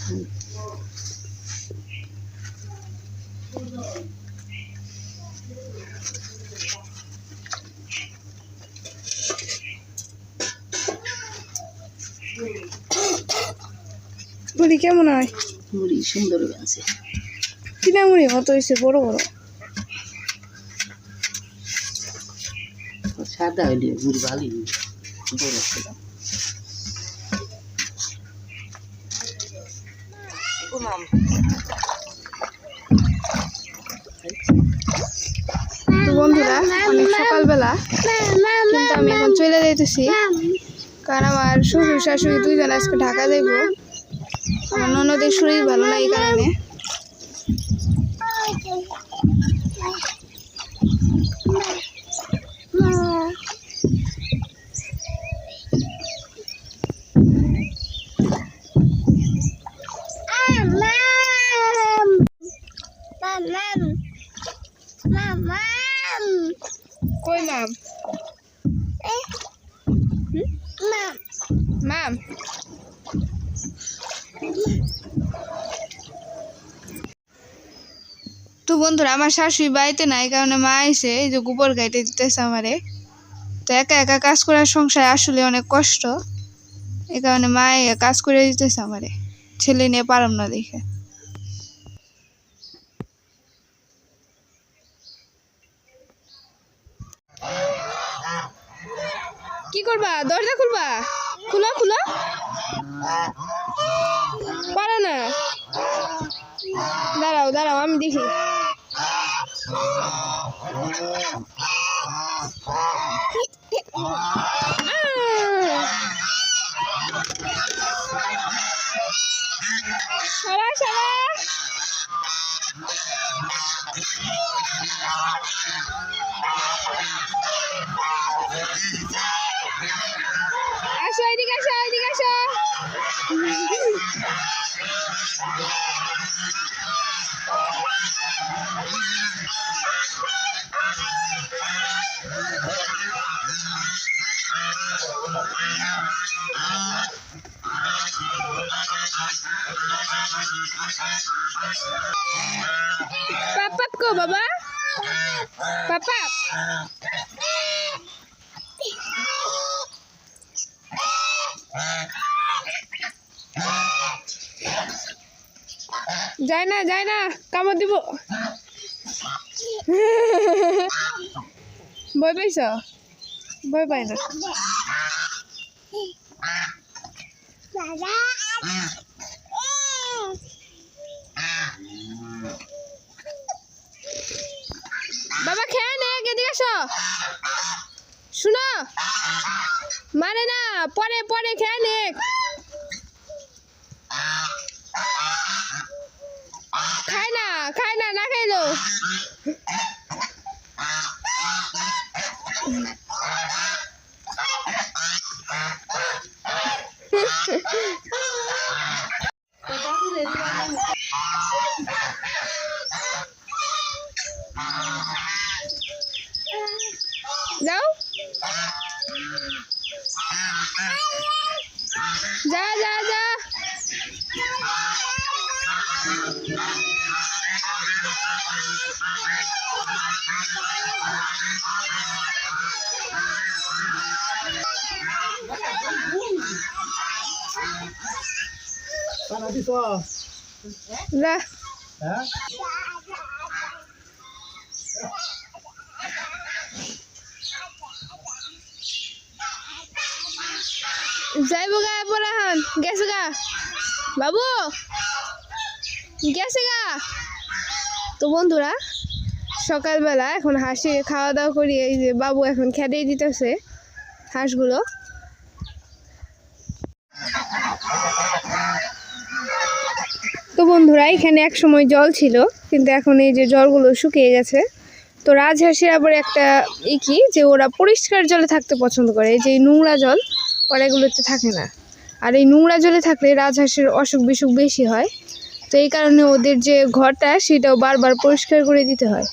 মুড়ি কেমন হয়? মুড়ি সুন্দর আছে। কিনা মুড়ি মতো হয়েছে, বড় বড়। সাদা হইলে মুড়ি ভালোই বড় ছিল। তো বন্ধুরা, অনেক সকালবেলা, কিন্তু আমি এখন চলে যাইতেছি, কারণ আমার শ্বশুর শাশুড়ি দুইজন আজকে ঢাকা যাইব। আমার ননদের শরীর ভালো না, এই কারণে। কই মাম? মাম, তো বন্ধুরা, আমার শাশুড়ি বাড়িতে নাই, এই কারণে মা আইসে, এই যে গোবর গাইতে দিতেছে আমারে। তো একা একা কাজ করার সংসারে আসলে অনেক কষ্ট, এই কারণে মা কাজ করে দিতেছে আমারে, ছেলে নিয়ে পারম না দেখে। কি করবা? দরজা খুলবা? খুলো খুলো, পারো না? দাঁড়াও দাঁড়াও, আমি দেখি। সরা সরা, আসো এদিকে, আসো এদিকে, আসো। পাপ কো বাবা, পাপা। যায় না যায় না, কামড় দিব। ভয় পাইছ? ভয় পাই না। বাবা খেয়ে নে, এদিকে আসো। শুনো, মানে না, পরে পরে খেয়ে নে। খায় না, খায় না, না খাইলো। যাও, যা যা যা। যা, যাইবো গা পরে হন, গেছে গা বাবু, গেছে গা। তো বন্ধুরা, সকালবেলা এখন হাঁসি খাওয়া দাওয়া করি, এই যে বাবু এখন খেতেই দিতেছে হাঁসগুলো। তো বন্ধুরা, এখানে এক সময় জল ছিল, কিন্তু এখন এই যে জলগুলো শুকিয়ে গেছে। তো রাজহাঁসের আবার একটা কি, যে ওরা পরিষ্কার জলে থাকতে পছন্দ করে, যে নোংরা জল ওরা এগুলোতে থাকে না। আর এই নোংরা জলে থাকলে রাজহাঁসের অসুখ বিসুখ বেশি হয়। তো এই কারণে ওদের যে ঘরটা, সেটাও বারবার পরিষ্কার করে দিতে হয়।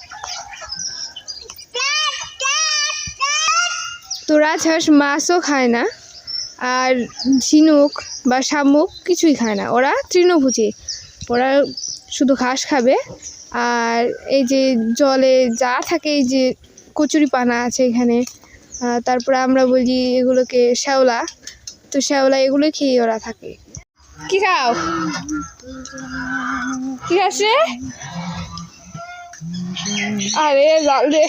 তো রাজহাঁস মাছও খায় না, আর ঝিনুক বা শামুক কিছুই খায় না, ওরা তৃণভোজী। ওরা শুধু ঘাস খাবে। আর এই যে জলে যা থাকে, এই যে কচুরি পানা আছে এখানে, তারপরে আমরা বলি এগুলোকে শ্যাওলা, তো শ্যাওলা এগুলো খেয়ে ওরা থাকে। কি খাও? কি আছে? আরে লাল রে,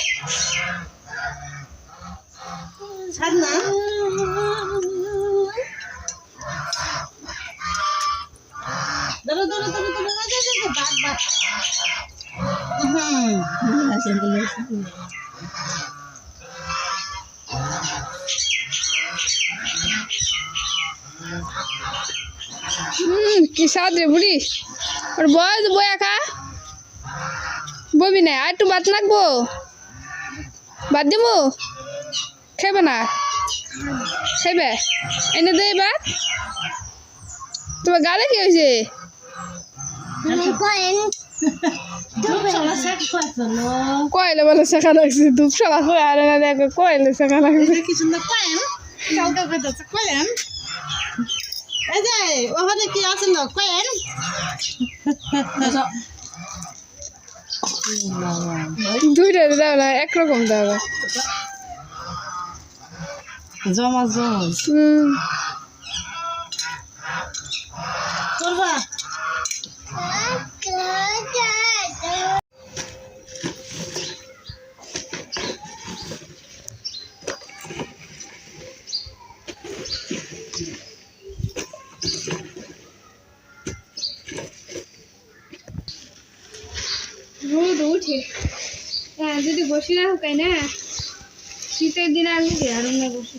কি স্বাদ রে বুড়ি। ওর বয়স বই একা ববি না, আর একটু ভাত লাগবো, ভাত দিব, খাইবে না? খাইবে, এনে দে ভাত। তোমার গালে কি হয়েছে? কয়লে বলে শেখা লাগছে, ধূপশালা করে আর দেখো কয়লে শেখা লাগছে। কি আছে কয়েন দুইটা দেওয়া না, একরকম দেওয়া। জমা জমা করবা। রোদ উঠে, হ্যাঁ যদি বসি না হোক না, শীতের দিনে আসবে আর বসি।